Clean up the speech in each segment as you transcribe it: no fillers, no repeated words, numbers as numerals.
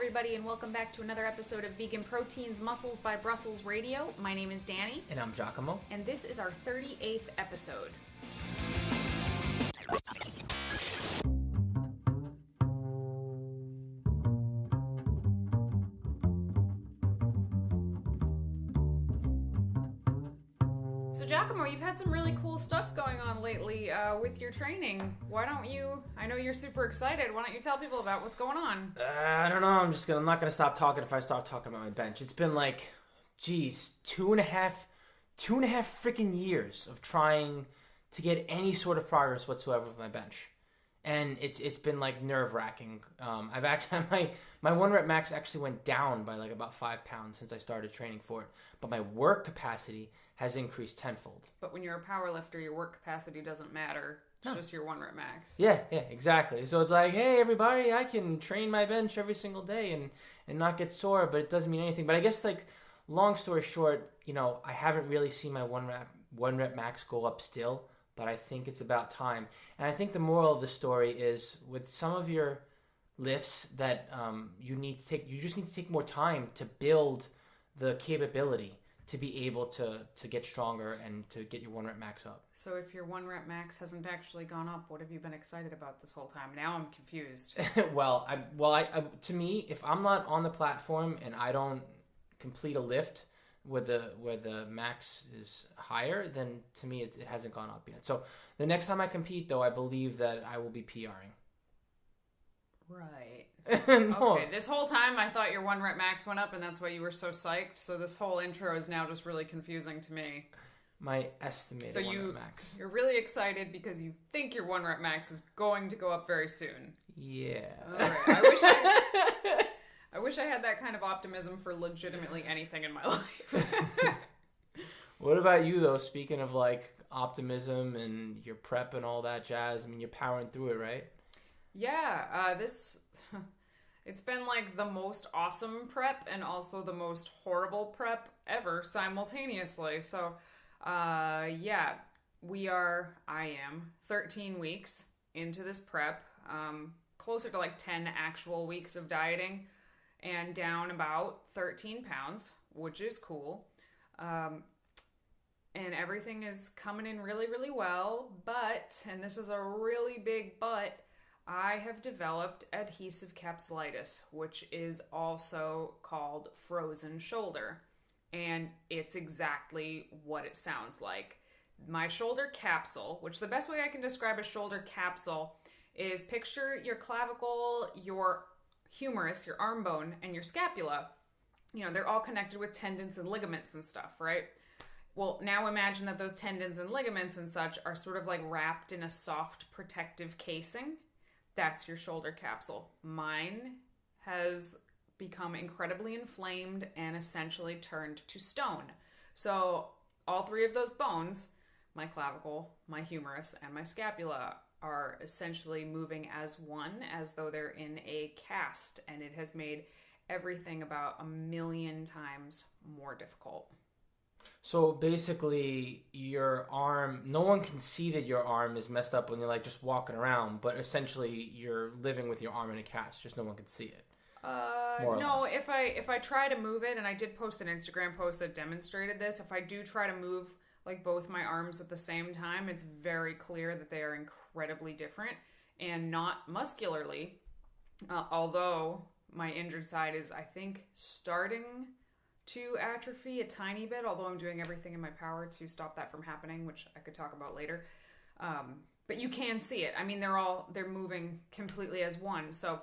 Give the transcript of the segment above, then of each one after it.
everybody, and welcome back to another episode of Vegan Proteins Muscles by Brussels Radio. My name is Danny. And I'm 𝐬𝐮𝐿. And this is our 38th episode. So 𝐬𝐿𝐾𝐭, you've had some really cool stuff going on lately with your training. Why don't you, I know you're super excited, why don't you tell people about what's going on? I don't know, I'm not going to stop talking if I start talking about my bench. It's been like, geez, two and a half freaking years of trying to get any sort of progress whatsoever with my bench. And it's been like nerve-wracking. I've actually, my 1 rep max actually went down by like about 5 pounds since I started training for it. But my work capacity has increased tenfold. But when you're a power lifter, your work capacity doesn't matter. It's just your 1 rep max. Yeah, exactly. So it's like, hey, everybody, I can train my bench every single day and not get sore, but it doesn't mean anything. But I guess, like, long story short, you know, I haven't really seen my 1 rep max go up still, but I think it's about time. And I think the moral of the story is with some of your lifts that you just need to take more time to build the capability to be able to get stronger and to get your 1 rep max up. So if your 1 rep max hasn't actually gone up, what have you been excited about this whole time? Now I'm confused. Well, to me, if I'm not on the platform and I don't complete a lift where the max is higher, then to me it hasn't gone up yet. So the next time I compete, though, I believe that I will be PRing. Right. No. Okay, this whole time I thought your 1 rep max went up and that's why you were so psyched. So this whole intro is now just really confusing to me. My estimated 1 rep max. You're really excited because you think your 1 rep max is going to go up very soon. Yeah. All right. I wish I had that kind of optimism for legitimately anything in my life. What about you, though? Speaking of, like, optimism and your prep and all that jazz, I mean, you're powering through it, right? Yeah, it's been like the most awesome prep and also the most horrible prep ever simultaneously. So, I am 13 weeks into this prep, closer to like 10 actual weeks of dieting and down about 13 pounds, which is cool. And everything is coming in really, really well, but, and this is a really big but, I have developed adhesive capsulitis, which is also called frozen shoulder. And it's exactly what it sounds like. My shoulder capsule, which the best way I can describe a shoulder capsule is picture your clavicle, your humerus, your arm bone, and your scapula. You know, they're all connected with tendons and ligaments and stuff, right? Well, now imagine that those tendons and ligaments and such are sort of like wrapped in a soft protective casing. That's your shoulder capsule. Mine has become incredibly inflamed and essentially turned to stone. So all 3 of those bones, my clavicle, my humerus, and my scapula, are essentially moving as one, as though they're in a cast, and it has made everything about 1,000,000 times more difficult. So basically, your arm, no one can see that your arm is messed up when you're like just walking around, but essentially you're living with your arm in a cast, just no one can see it. No, if I try to move it, and I did post an Instagram post that demonstrated this, if I do try to move like both my arms at the same time, it's very clear that they are incredibly different and not muscularly, although my injured side is, I think, starting to atrophy a tiny bit, although I'm doing everything in my power to stop that from happening, which I could talk about later. But you can see it. I mean, they're moving completely as one. So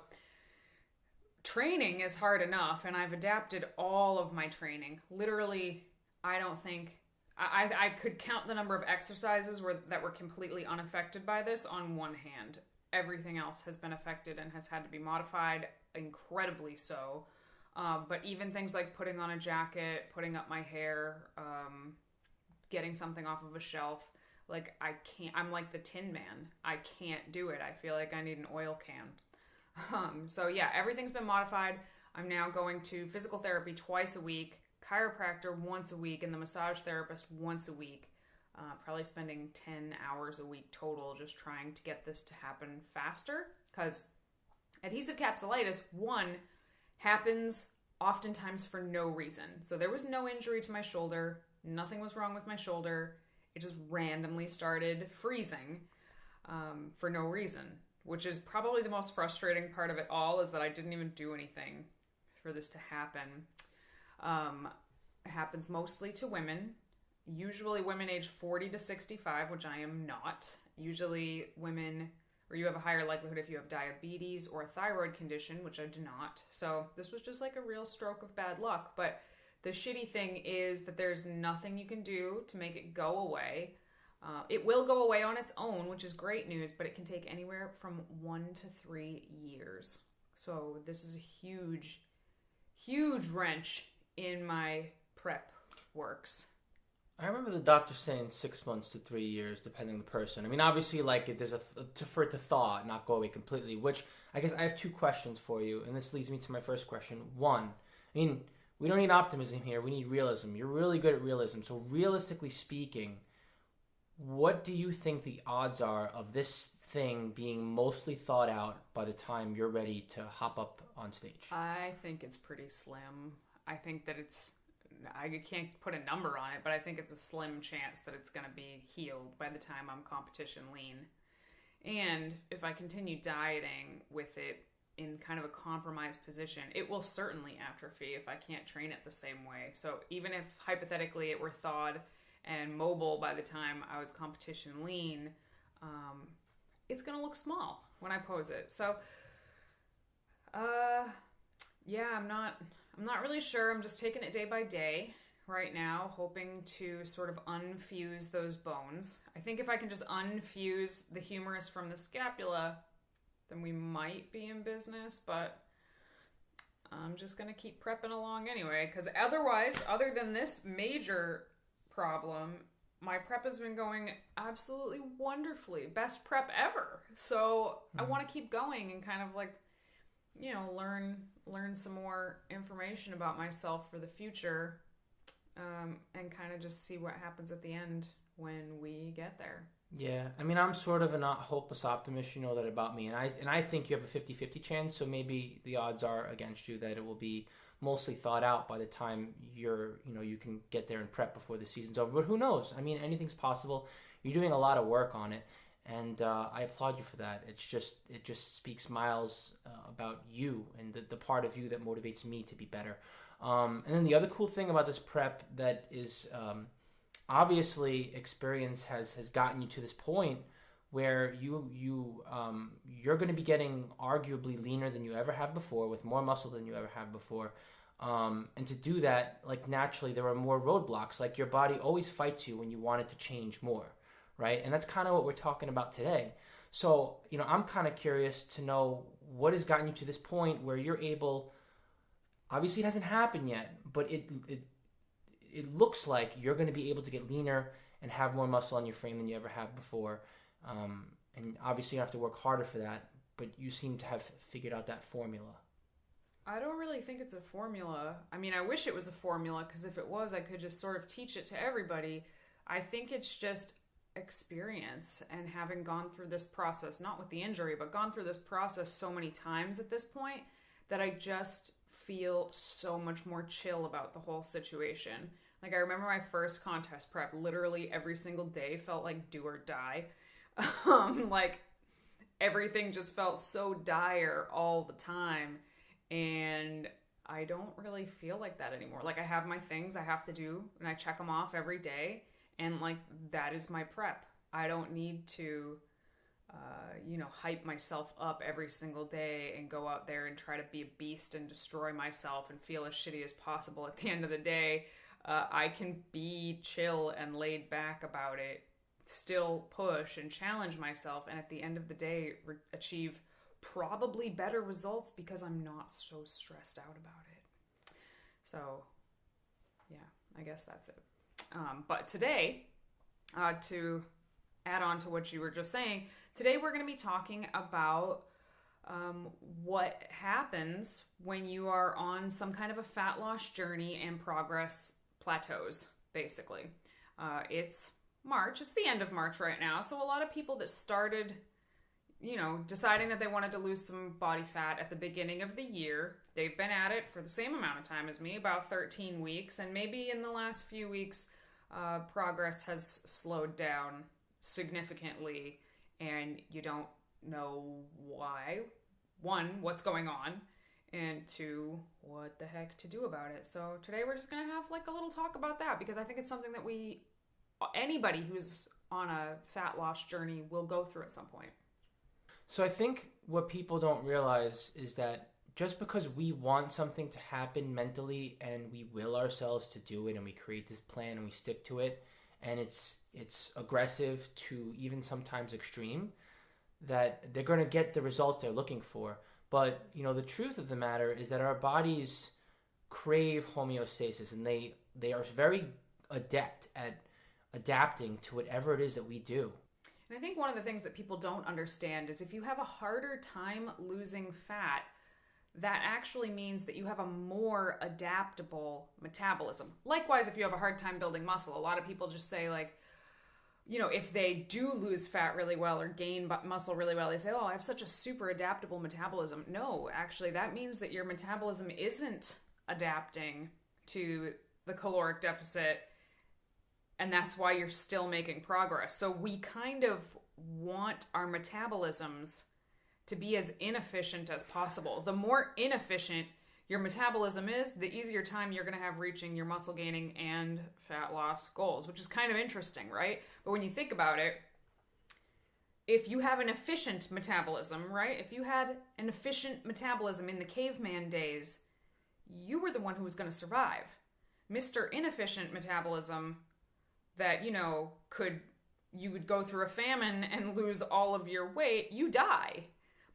training is hard enough, and I've adapted all of my training. Literally, I don't think I could count the number of exercises that were completely unaffected by this on one hand. Everything else has been affected and has had to be modified, incredibly so. But even things like putting on a jacket, putting up my hair, getting something off of a shelf, like I can't, I'm like the Tin Man. I can't do it. I feel like I need an oil can. So yeah, everything's been modified. I'm now going to physical therapy twice a week, chiropractor once a week, and the massage therapist once a week. Probably spending 10 hours a week total just trying to get this to happen faster, because adhesive capsulitis, one, happens oftentimes for no reason. So there was no injury to my shoulder. Nothing was wrong with my shoulder. It just randomly started freezing for no reason, which is probably the most frustrating part of it all, is that I didn't even do anything for this to happen. It happens mostly to women, usually women age 40 to 65, which I am not. Usually women, or you have a higher likelihood if you have diabetes or a thyroid condition, which I do not. So this was just like a real stroke of bad luck. But the shitty thing is that there's nothing you can do to make it go away. It will go away on its own, which is great news, but it can take anywhere from 1 to 3 years. So this is a huge, huge wrench in my prep works. I remember the doctor saying 6 months to 3 years, depending on the person. I mean, obviously, like, there's for it to thaw, not go away completely, which I guess I have 2 questions for you, and this leads me to my first question. 1, I mean, we don't need optimism here. We need realism. You're really good at realism. So realistically speaking, what do you think the odds are of this thing being mostly thought out by the time you're ready to hop up on stage? I think it's pretty slim. I think that I can't put a number on it, but I think it's a slim chance that it's going to be healed by the time I'm competition lean. And if I continue dieting with it in kind of a compromised position, it will certainly atrophy if I can't train it the same way. So even if hypothetically it were thawed and mobile by the time I was competition lean, it's going to look small when I pose it. So, yeah, I'm not really sure. I'm just taking it day by day right now, hoping to sort of unfuse those bones. I think if I can just unfuse the humerus from the scapula, then we might be in business, but I'm just going to keep prepping along anyway, because otherwise, other than this major problem, my prep has been going absolutely wonderfully. Best prep ever. So I want to keep going and kind of like, you know, learn some more information about myself for the future, and kind of just see what happens at the end when we get there. Yeah, I mean, I'm sort of a not hopeless optimist, you know that about me, and I think you have a 50-50 chance, so maybe the odds are against you that it will be mostly thought out by the time you can get there and prep before the season's over. But who knows? I mean, anything's possible. You're doing a lot of work on it, and I applaud you for that. It just speaks miles about you and the part of you that motivates me to be better. And then the other cool thing about this prep that is obviously experience has gotten you to this point where you're going to be getting arguably leaner than you ever have before, with more muscle than you ever have before. And to do that, like, naturally there are more roadblocks. Like, your body always fights you when you want it to change more, right? And that's kind of what we're talking about today. So, you know, I'm kind of curious to know what has gotten you to this point where you're able, obviously it hasn't happened yet, but it looks like you're going to be able to get leaner and have more muscle on your frame than you ever have before. And obviously you have to work harder for that, but you seem to have figured out that formula. I don't really think it's a formula. I mean, I wish it was a formula, because if it was, I could just sort of teach it to everybody. I think it's just experience and having gone through this process, not with the injury, but gone through this process so many times at this point, that I just feel so much more chill about the whole situation. Like, I remember my first contest prep, literally every single day felt like do or die. Like, everything just felt so dire all the time. And I don't really feel like that anymore. Like, I have my things I have to do, and I check them off every day. And, like, that is my prep. I don't need to, hype myself up every single day and go out there and try to be a beast and destroy myself and feel as shitty as possible at the end of the day. I can be chill and laid back about it, still push and challenge myself, and at the end of the day achieve probably better results because I'm not so stressed out about it. So, yeah, I guess that's it. But today, to add on to what you were just saying, today we're going to be talking about what happens when you are on some kind of a fat loss journey and progress plateaus, basically. It's March. It's the end of March right now. So a lot of people that started, deciding that they wanted to lose some body fat at the beginning of the year. They've been at it for the same amount of time as me, about 13 weeks, and maybe in the last few weeks, progress has slowed down significantly, and you don't know why. One, what's going on, and two, what the heck to do about it. So today we're just going to have like a little talk about that, because I think it's something that anybody who's on a fat loss journey will go through at some point. So I think what people don't realize is that just because we want something to happen mentally and we will ourselves to do it and we create this plan and we stick to it, and it's aggressive to even sometimes extreme, that they're going to get the results they're looking for. But, the truth of the matter is that our bodies crave homeostasis, and they are very adept at adapting to whatever it is that we do. And I think one of the things that people don't understand is if you have a harder time losing fat, that actually means that you have a more adaptable metabolism. Likewise, if you have a hard time building muscle, a lot of people just say like, if they do lose fat really well or gain muscle really well, they say, oh, I have such a super adaptable metabolism. No, actually, that means that your metabolism isn't adapting to the caloric deficit, and that's why you're still making progress. So we kind of want our metabolisms to be as inefficient as possible. The more inefficient your metabolism is, the easier time you're going to have reaching your muscle gaining and fat loss goals, which is kind of interesting, right? But when you think about it, if you have an efficient metabolism, right? If you had an efficient metabolism in the caveman days, you were the one who was going to survive. Mr. Inefficient metabolism that, you would go through a famine and lose all of your weight, you die.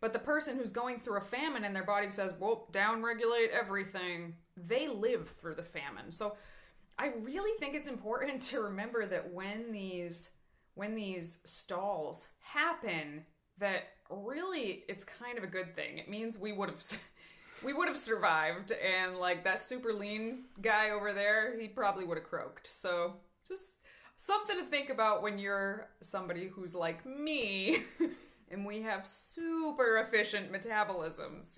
But the person who's going through a famine and their body says, well, down-regulate everything, they live through the famine. So I really think it's important to remember that when these stalls happen, that really it's kind of a good thing. It means we would have survived, and like that super lean guy over there, he probably would have croaked. So just something to think about when you're somebody who's like me and we have super efficient metabolisms,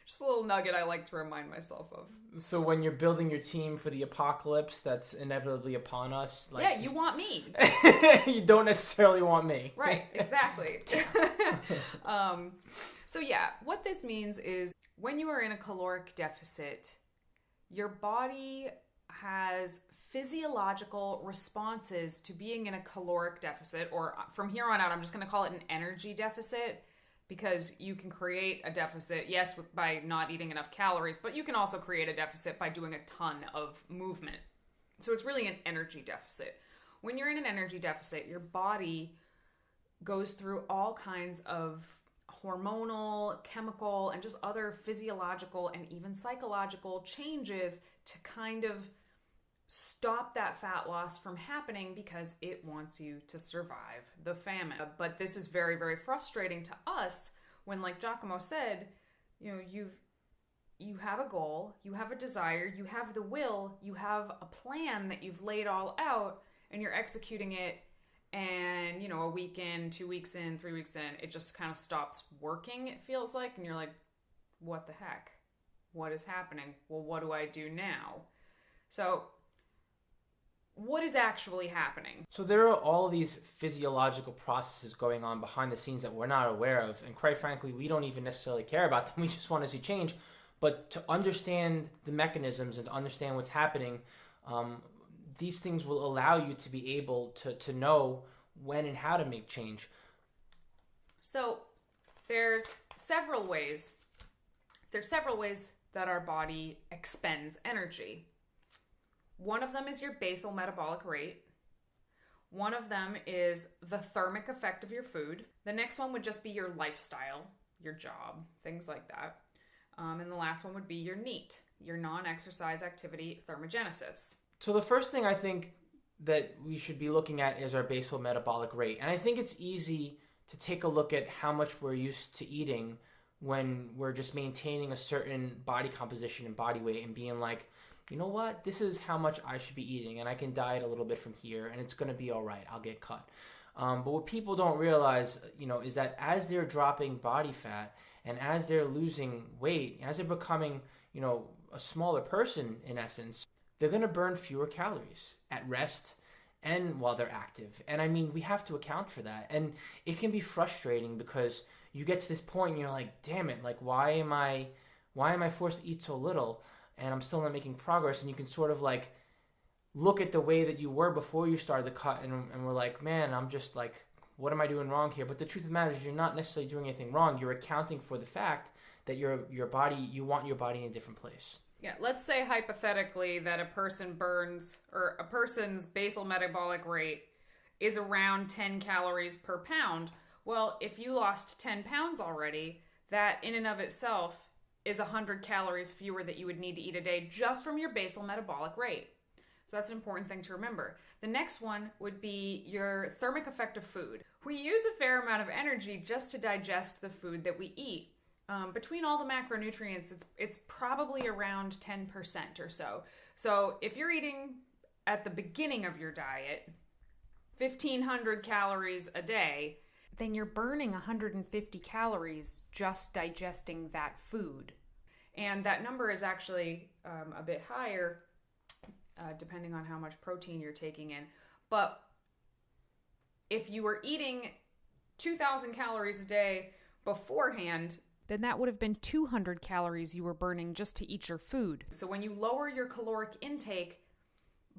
just a little nugget I like to remind myself of. So when you're building your team for the apocalypse that's inevitably upon us, you want me. You don't necessarily want me. Right, exactly. So what this means is when you are in a caloric deficit, your body has physiological responses to being in a caloric deficit, or from here on out, I'm just going to call it an energy deficit, because you can create a deficit, yes, by not eating enough calories, but you can also create a deficit by doing a ton of movement. So it's really an energy deficit. When you're in an energy deficit, your body goes through all kinds of hormonal, chemical, and just other physiological and even psychological changes to kind of stop that fat loss from happening, because it wants you to survive the famine. But this is very, very frustrating to us when, like Giacomo said, you have a goal, you have a desire, you have the will, you have a plan that you've laid all out, and you're executing it, and a week in, 2 weeks in, 3 weeks in, it just kind of stops working, it feels like, and you're like, what the heck? What is happening? Well, what do I do now? So what is actually happening? So there are all these physiological processes going on behind the scenes that we're not aware of, and quite frankly, we don't even necessarily care about them. We just want to see change. But to understand the mechanisms and to understand what's happening, these things will allow you to be able to know when and how to make change. So there's several ways that our body expends energy. One of them is your basal metabolic rate. One of them is the thermic effect of your food. The next one would just be your lifestyle, your job, things like that. And the last one would be your NEAT, your non-exercise activity thermogenesis. So the first thing I think that we should be looking at is our basal metabolic rate. And I think it's easy to take a look at how much we're used to eating when we're just maintaining a certain body composition and body weight and being like, you know what, this is how much I should be eating, and I can diet a little bit from here, and it's going to be all right. I'll get cut. But what people don't realize, is that as they're dropping body fat and as they're losing weight, as they're becoming, a smaller person in essence, they're going to burn fewer calories at rest and while they're active. And I mean, we have to account for that. And it can be frustrating because you get to this point and you're like, damn it, like why am I forced to eat so little and I'm still not making progress? And you can sort of like look at the way that you were before you started the cut and we're like, man, I'm just like, what am I doing wrong here? But the truth of the matter is you're not necessarily doing anything wrong. You're accounting for the fact that your body, you want your body in a different place. Yeah, let's say hypothetically that a person burns, or a person's basal metabolic rate is around 10 calories per pound. Well, if you lost 10 pounds already, that in and of itself is 100 calories fewer that you would need to eat a day just from your basal metabolic rate. So that's an important thing to remember. The next one would be your thermic effect of food. We use a fair amount of energy just to digest the food that we eat. Between all the macronutrients, it's probably around 10% or so. So if you're eating at the beginning of your diet 1,500 calories a day, then you're burning 150 calories just digesting that food. And that number is actually a bit higher depending on how much protein you're taking in. But if you were eating 2,000 calories a day beforehand, then that would have been 200 calories you were burning just to eat your food. So when you lower your caloric intake,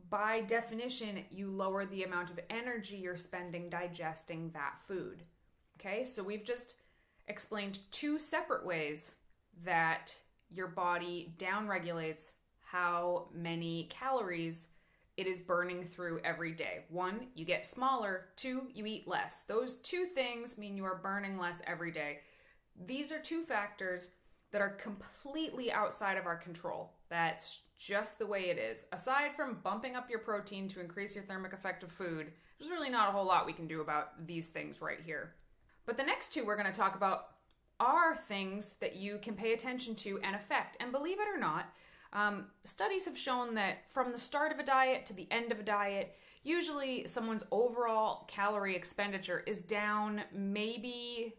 by definition, you lower the amount of energy you're spending digesting that food. Okay, so we've just explained two separate ways that your body downregulates how many calories it is burning through every day. One, you get smaller. Two, you eat less. Those two things mean you are burning less every day. These are two factors that are completely outside of our control. That's just the way it is. Aside from bumping up your protein to increase your thermic effect of food, there's really not a whole lot we can do about these things right here. But the next two we're going to talk about are things that you can pay attention to and affect. And believe it or not, studies have shown that from the start of a diet to the end of a diet, usually someone's overall calorie expenditure is down maybe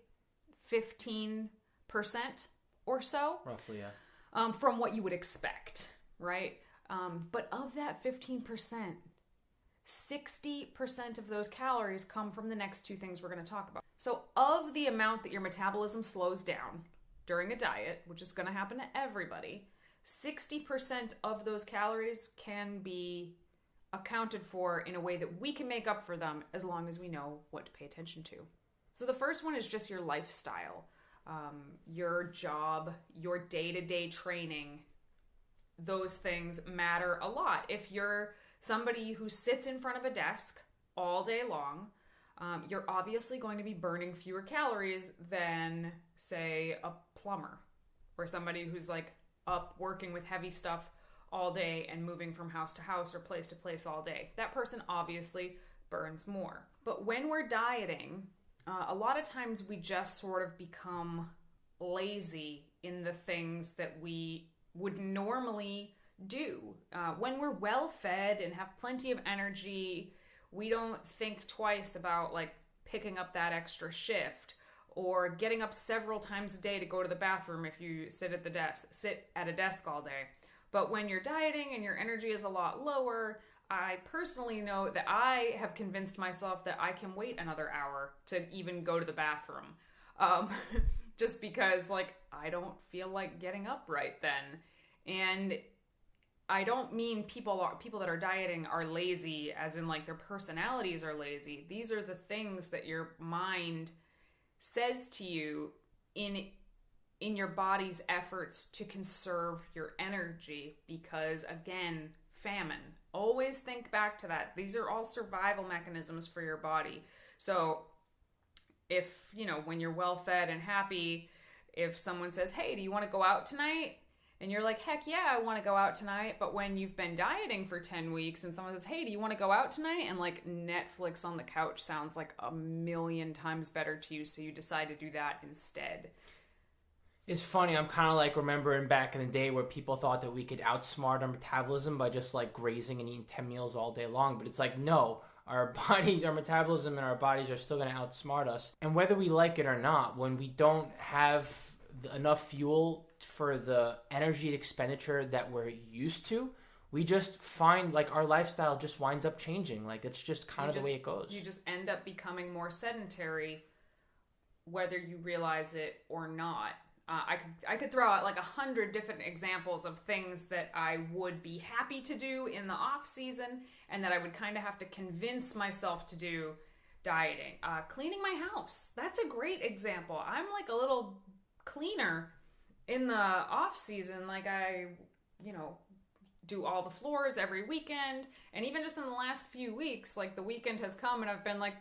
15% or so. Roughly, yeah. From what you would expect, right? But of that 15%, 60% of those calories come from the next two things we're going to talk about. So of the amount that your metabolism slows down during a diet, which is going to happen to everybody, 60% of those calories can be accounted for in a way that we can make up for them as long as we know what to pay attention to. So the first one is just your lifestyle, your job, your day-to-day training. Those things matter a lot. If you're somebody who sits in front of a desk all day long, you're obviously going to be burning fewer calories than, say, a plumber or somebody who's like up working with heavy stuff all day and moving from house to house or place to place all day. That person obviously burns more. But when we're dieting, a lot of times we just sort of become lazy in the things that we would normally do. When we're well fed and have plenty of energy, we don't think twice about like picking up that extra shift or getting up several times a day to go to the bathroom if you sit at a desk all day. But when you're dieting and your energy is a lot lower, I personally know that I have convinced myself that I can wait another hour to even go to the bathroom. Just because like I don't feel like getting up right then. And I don't mean people that are dieting are lazy as in like their personalities are lazy. These are the things that your mind says to you in your body's efforts to conserve your energy because, again, famine. Always think back to that. These are all survival mechanisms for your body. So if, when you're well fed and happy, if someone says, hey, do you want to go out tonight? And you're like, heck yeah, I want to go out tonight. But when you've been dieting for 10 weeks and someone says, hey, do you want to go out tonight? And like Netflix on the couch sounds like a million times better to you. So you decide to do that instead. It's funny. I'm kind of like remembering back in the day where people thought that we could outsmart our metabolism by just like grazing and eating 10 meals all day long. But it's like, no, our bodies, our metabolism and our bodies are still going to outsmart us. And whether we like it or not, when we don't have enough fuel for the energy expenditure that we're used to, we just find like our lifestyle just winds up changing. Like it's just kind of the way it goes. You just end up becoming more sedentary, whether you realize it or not. I could throw out like 100 different examples of things that I would be happy to do in the off season and that I would kind of have to convince myself to do dieting. Cleaning my house. That's a great example. I'm like a little cleaner in the off season. Like I, do all the floors every weekend. And even just in the last few weeks, like the weekend has come and I've been like,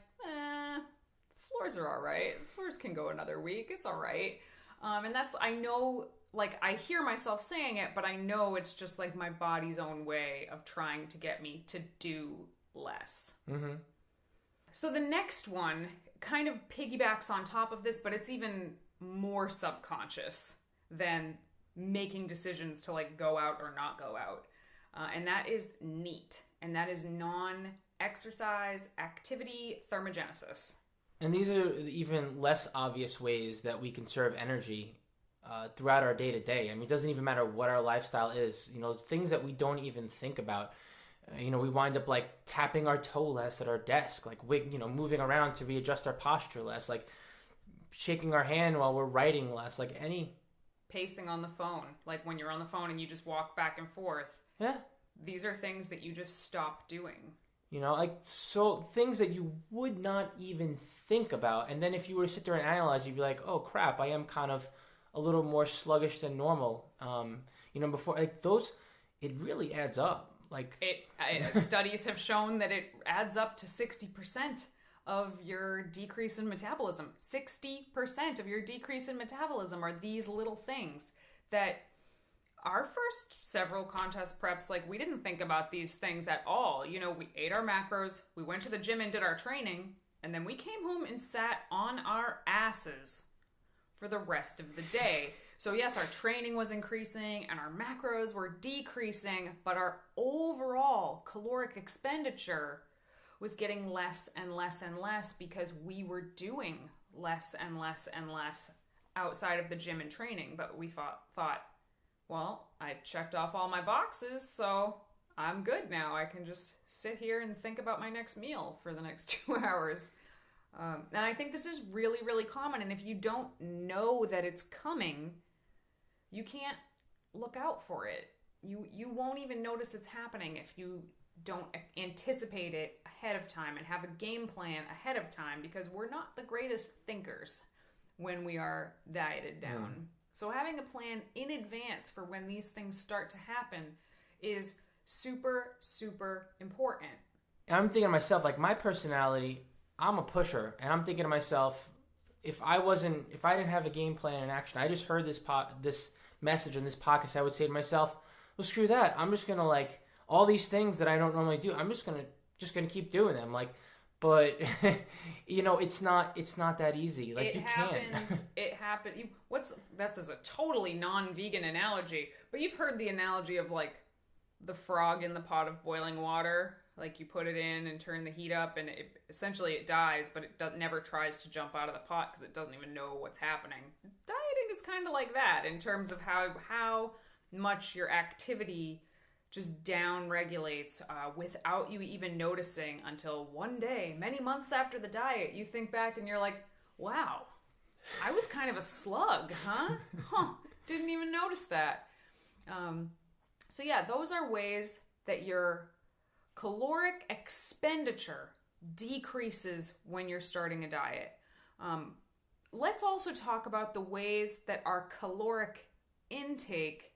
floors are all right. Floors can go another week. It's all right. And that's, I know, like I hear myself saying it, but I know it's just like my body's own way of trying to get me to do less. Mm-hmm. So the next one kind of piggybacks on top of this, but it's even more subconscious than making decisions to like go out or not go out. And that is NEAT. And that is non-exercise activity thermogenesis. And these are even less obvious ways that we conserve energy throughout our day-to-day. I mean, it doesn't even matter what our lifestyle is. Things that we don't even think about. We wind up like tapping our toe less at our desk, like moving around to readjust our posture less, like shaking our hand while we're writing less, like any pacing on the phone, like when you're on the phone and you just walk back and forth. Yeah. These are things that you just stop doing. So things that you would not even think about. And then if you were to sit there and analyze, you'd be like, oh crap, I am kind of a little more sluggish than normal. Before like those, it really adds up. Like studies have shown that it adds up to 60% of your decrease in metabolism. 60% of your decrease in metabolism are these little things that our first several contest preps, like we didn't think about these things at all. We ate our macros, we went to the gym and did our training, and then we came home and sat on our asses for the rest of the day. So yes, our training was increasing and our macros were decreasing, but our overall caloric expenditure was getting less and less and less because we were doing less and less and less outside of the gym and training. But we thought, well, I checked off all my boxes, so I'm good now. I can just sit here and think about my next meal for the next 2 hours. And I think this is really, really common. And if you don't know that it's coming, you can't look out for it. You won't even notice it's happening if you don't anticipate it ahead of time and have a game plan ahead of time, because we're not the greatest thinkers when we are dieted down. So having a plan in advance for when these things start to happen is super, super important. I'm thinking to myself, like my personality, I'm a pusher, and I'm thinking to myself, if I didn't have a game plan in action, I just heard this message in this podcast, I would say to myself, well, screw that. I'm just gonna like all these things that I don't normally do. I'm just gonna keep doing them. Like, but it's not that easy. Like It happens. This is a totally non-vegan analogy, but you've heard the analogy of like the frog in the pot of boiling water. Like you put it in and turn the heat up, and it dies, but it never tries to jump out of the pot because it doesn't even know what's happening. Dieting is kind of like that in terms of how much your activity just down regulates without you even noticing, until one day, many months after the diet, you think back and you're like, wow, I was kind of a slug, huh? Didn't even notice that. So yeah, those are ways that your caloric expenditure decreases when you're starting a diet. Let's also talk about the ways that our caloric intake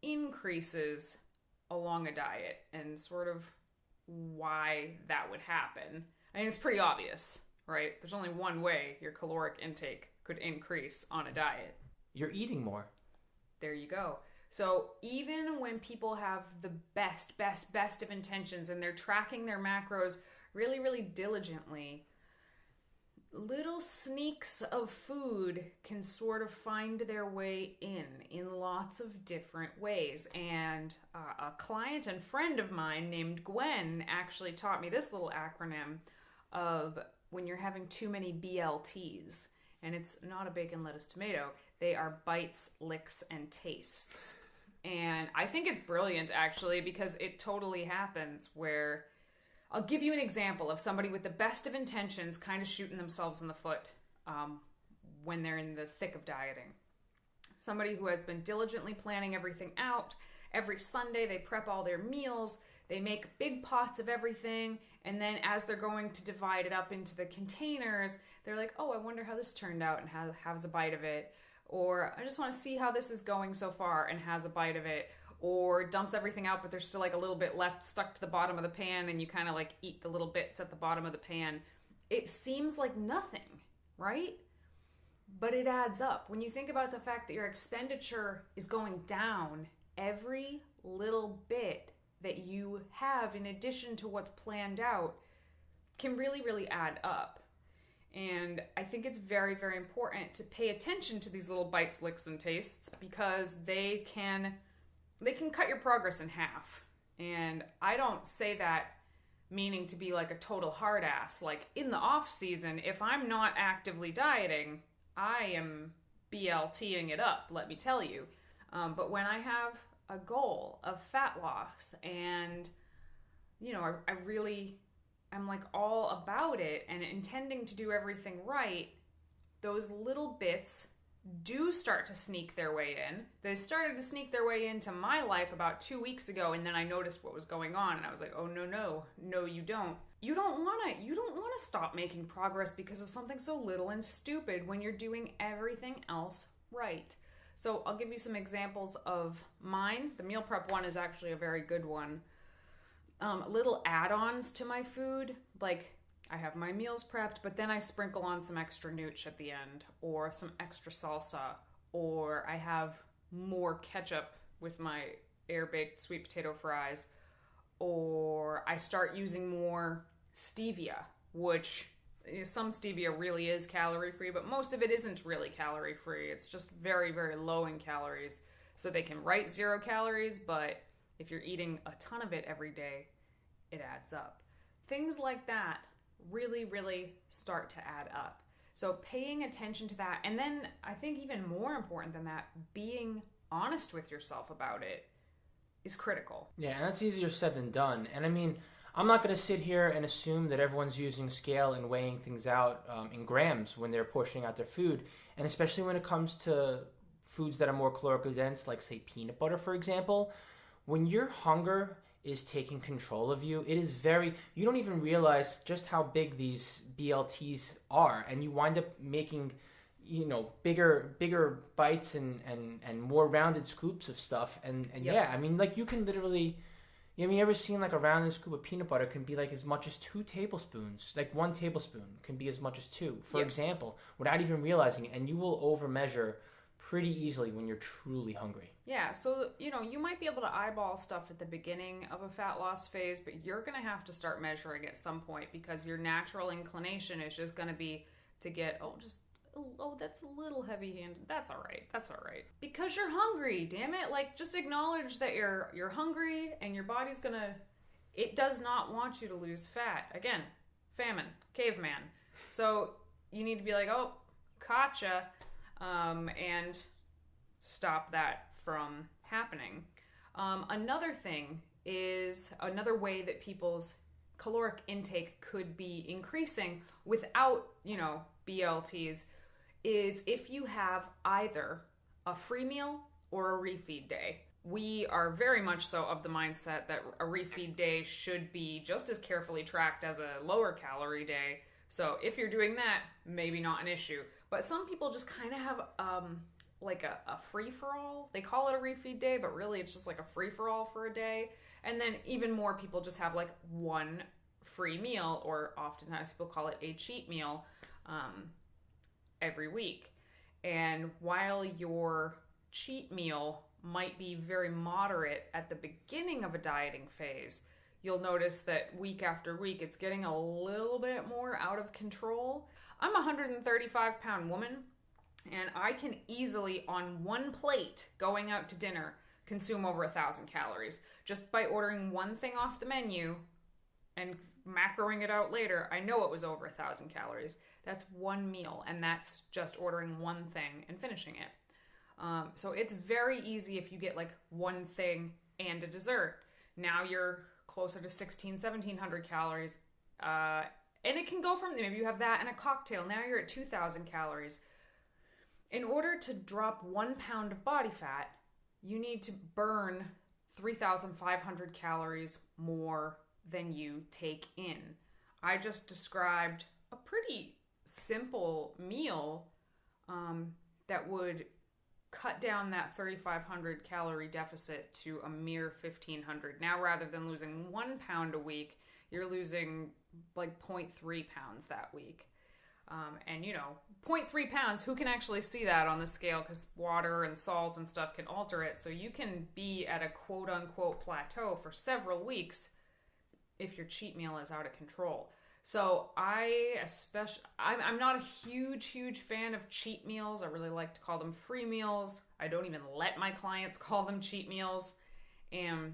increases along a diet and sort of why that would happen. I mean, it's pretty obvious, right? There's only one way your caloric intake could increase on a diet. You're eating more. There you go. So even when people have the best of intentions and they're tracking their macros really, really diligently, little sneaks of food can sort of find their way in lots of different ways. And a client and friend of mine named Gwen actually taught me this little acronym of when you're having too many BLTs. And it's not a bacon, lettuce, tomato. They are bites, licks, and tastes. And I think it's brilliant, actually, because it totally happens where... I'll give you an example of somebody with the best of intentions kind of shooting themselves in the foot when they're in the thick of dieting. Somebody who has been diligently planning everything out. Every Sunday they prep all their meals. They make big pots of everything. And then as they're going to divide it up into the containers, they're like, oh, I wonder how this turned out, and has a bite of it. Or I just want to see how this is going so far, and has a bite of it. Or dumps everything out, but there's still like a little bit left stuck to the bottom of the pan, and you kind of like eat the little bits at the bottom of the pan. It seems like nothing, right? But it adds up. When you think about the fact that your expenditure is going down, every little bit that you have in addition to what's planned out can really, really add up. And I think it's very, very important to pay attention to these little bites, licks, and tastes, because they can cut your progress in half. And I don't say that meaning to be like a total hard ass. Like in the off season, if I'm not actively dieting, I am BLTing it up, let me tell you. But when I have a goal of fat loss and, you know, I'm like all about it and intending to do everything right, those little bits do start to sneak their way in. They started to sneak their way into my life about 2 weeks ago, and then I noticed what was going on, and I was like, oh, no, you don't. You don't want to stop making progress because of something so little and stupid when you're doing everything else right. So I'll give you some examples of mine. The meal prep one is actually a very good one. Little add-ons to my food, like I have my meals prepped, but then I sprinkle on some extra nooch at the end, or some extra salsa, or I have more ketchup with my air-baked sweet potato fries, or I start using more stevia, which some stevia really is calorie-free, but most of it isn't really calorie-free. It's just very, very low in calories. So they can write 0 calories, but if you're eating a ton of it every day, it adds up. Things like that really, really start to add up. So paying attention to that, and then I think even more important than that, being honest with yourself about it is critical. Yeah, and that's easier said than done. And I mean, I'm not going to sit here and assume that everyone's using scale and weighing things out in grams when they're portioning out their food, and especially when it comes to foods that are more calorically dense, like say peanut butter, for example. When your hunger is taking control of you, it is you don't even realize just how big these BLTs are, and you wind up making, you know, bigger bites and more rounded scoops of stuff, and yep. Yeah, I mean, like you can literally, you ever seen like a rounded scoop of peanut butter can be like as much as 2 tablespoons, like 1 tablespoon can be as much as 2, for example, without even realizing it, and you will overmeasure pretty easily when you're truly hungry. Yeah, so, you know, you might be able to eyeball stuff at the beginning of a fat loss phase, but you're going to have to start measuring at some point, because your natural inclination is just going to be to get, that's a little heavy-handed. That's all right. Because you're hungry, damn it. Like, just acknowledge that you're hungry, and your body's going to, it does not want you to lose fat. Again, famine, caveman. So you need to be like, oh, gotcha. And stop that from happening. Another thing is, another way that people's caloric intake could be increasing without, BLTs, is if you have either a free meal or a refeed day. We are very much so of the mindset that a refeed day should be just as carefully tracked as a lower calorie day. So if you're doing that, maybe not an issue. But some people just kind of have like a free-for-all. They call it a refeed day, but really it's just like a free-for-all for a day. And then even more people just have like one free meal, or oftentimes people call it a cheat meal, every week. And while your cheat meal might be very moderate at the beginning of a dieting phase, you'll notice that week after week, it's getting a little bit more out of control. I'm a 135-pound woman, and I can easily, on one plate going out to dinner, consume over 1,000 calories. Just by ordering one thing off the menu and macroing it out later, I know it was over 1,000 calories. That's one meal, and that's just ordering one thing and finishing it. So it's very easy if you get like one thing and a dessert. Now you're closer to 1,700 calories. And it can go from, maybe you have that and a cocktail. Now you're at 2,000 calories. In order to drop 1 pound of body fat, you need to burn 3,500 calories more than you take in. I just described a pretty simple meal that would cut down that 3,500 calorie deficit to a mere 1,500. Now, rather than losing 1 pound a week, you're losing like 0.3 pounds that week. And 0.3 pounds, who can actually see that on the scale? Because water and salt and stuff can alter it. So you can be at a quote unquote plateau for several weeks if your cheat meal is out of control. So I'm not a huge fan of cheat meals. I really like to call them free meals. I don't even let my clients call them cheat meals. And,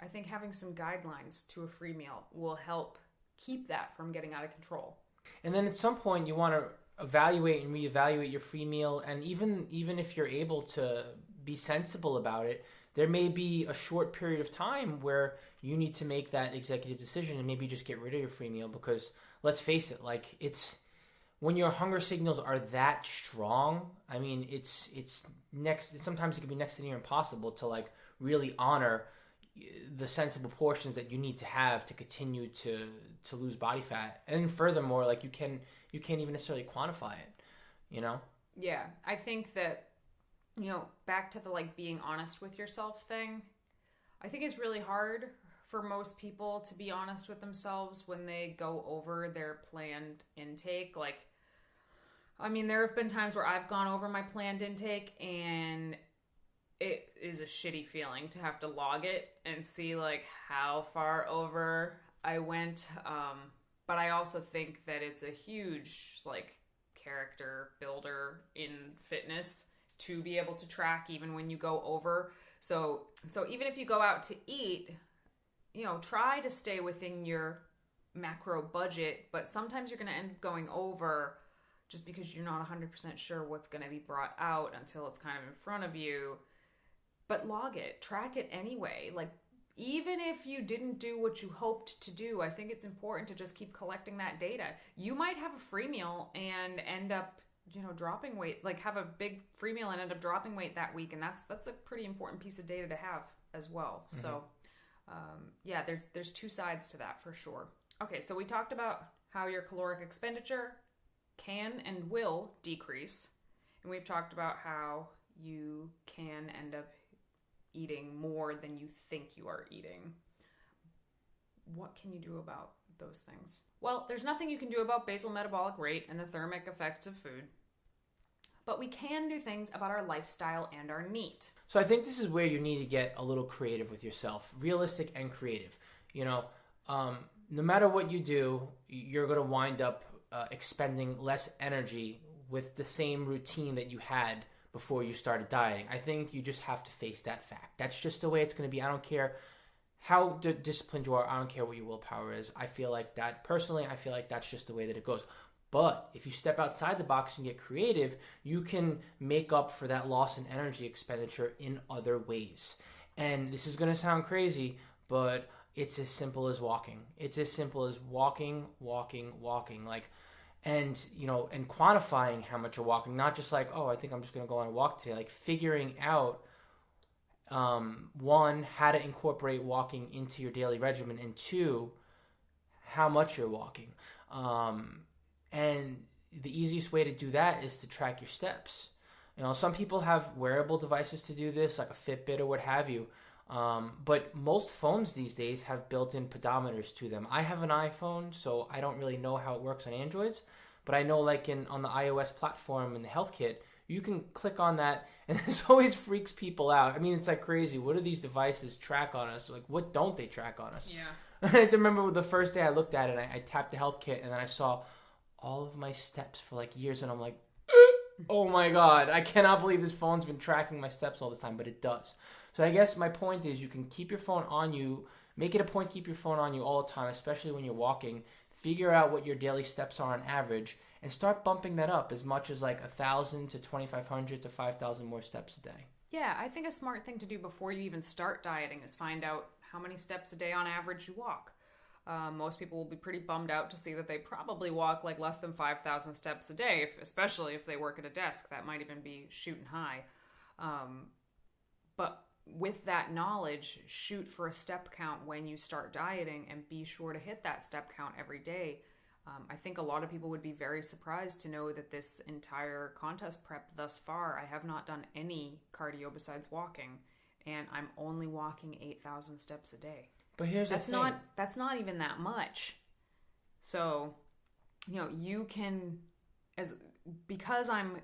I think having some guidelines to a free meal will help keep that from getting out of control. And then at some point you want to evaluate and reevaluate your free meal. And even if you're able to be sensible about it, there may be a short period of time where you need to make that executive decision and maybe just get rid of your free meal, because let's face it, like it's when your hunger signals are that strong, I mean, sometimes it can be next to near impossible to like really honor the sensible portions that you need to have to continue to lose body fat. And furthermore, like you can't even necessarily quantify it, Yeah, I think that, back to the like being honest with yourself thing, I think it's really hard for most people to be honest with themselves when they go over their planned intake. Like, I mean, there have been times where I've gone over my planned intake and it is a shitty feeling to have to log it and see like how far over I went. But I also think that it's a huge like character builder in fitness to be able to track even when you go over. So even if you go out to eat, try to stay within your macro budget, but sometimes you're going to end up going over just because you're not 100% sure what's going to be brought out until it's kind of in front of you. But log it, track it anyway. Like, even if you didn't do what you hoped to do, I think it's important to just keep collecting that data. You might have a free meal and end up, dropping weight, like have a big free meal and end up dropping weight that week. And that's a pretty important piece of data to have as well. Mm-hmm. So, yeah, there's two sides to that for sure. Okay, so we talked about how your caloric expenditure can and will decrease. And we've talked about how you can end up eating more than you think you are eating. What can you do about those things? Well, there's nothing you can do about basal metabolic rate and the thermic effects of food, but we can do things about our lifestyle and our NEAT. So I think this is where you need to get a little creative with yourself, realistic and creative. No matter what you do, you're going to wind up expending less energy with the same routine that you had before you started dieting. I think you just have to face that fact. That's just the way it's going to be. I don't care how disciplined you are. I don't care what your willpower is. I feel like that's just the way that it goes. But if you step outside the box and get creative, you can make up for that loss in energy expenditure in other ways. And this is going to sound crazy, but it's as simple as walking. It's as simple as walking. And quantifying how much you're walking, not just like, oh, I think I'm just going to go on a walk today. Like figuring out, one, how to incorporate walking into your daily regimen, and two, how much you're walking. And the easiest way to do that is to track your steps. Some people have wearable devices to do this, like a Fitbit or what have you. But most phones these days have built-in pedometers to them. I have an iPhone, so I don't really know how it works on Androids, but I know like on the iOS platform in the Health Kit, you can click on that, and this always freaks people out. I mean, it's like crazy. What do these devices track on us? Like, what don't they track on us? Yeah. I remember the first day I looked at it, I tapped the health kit, and then I saw all of my steps for like years, and I'm like, oh my God, I cannot believe this phone's been tracking my steps all this time, but it does. So I guess my point is you can keep your phone on you, make it a point to keep your phone on you all the time, especially when you're walking. Figure out what your daily steps are on average, and start bumping that up as much as like 1,000 to 2,500 to 5,000 more steps a day. Yeah, I think a smart thing to do before you even start dieting is find out how many steps a day on average you walk. Most people will be pretty bummed out to see that they probably walk like less than 5,000 steps a day, especially if they work at a desk. That might even be shooting high. But with that knowledge, shoot for a step count when you start dieting and be sure to hit that step count every day. I think a lot of people would be very surprised to know that this entire contest prep thus far, I have not done any cardio besides walking, and I'm only walking 8,000 steps a day. But here's the thing. That's not even that much. So, you can, because I'm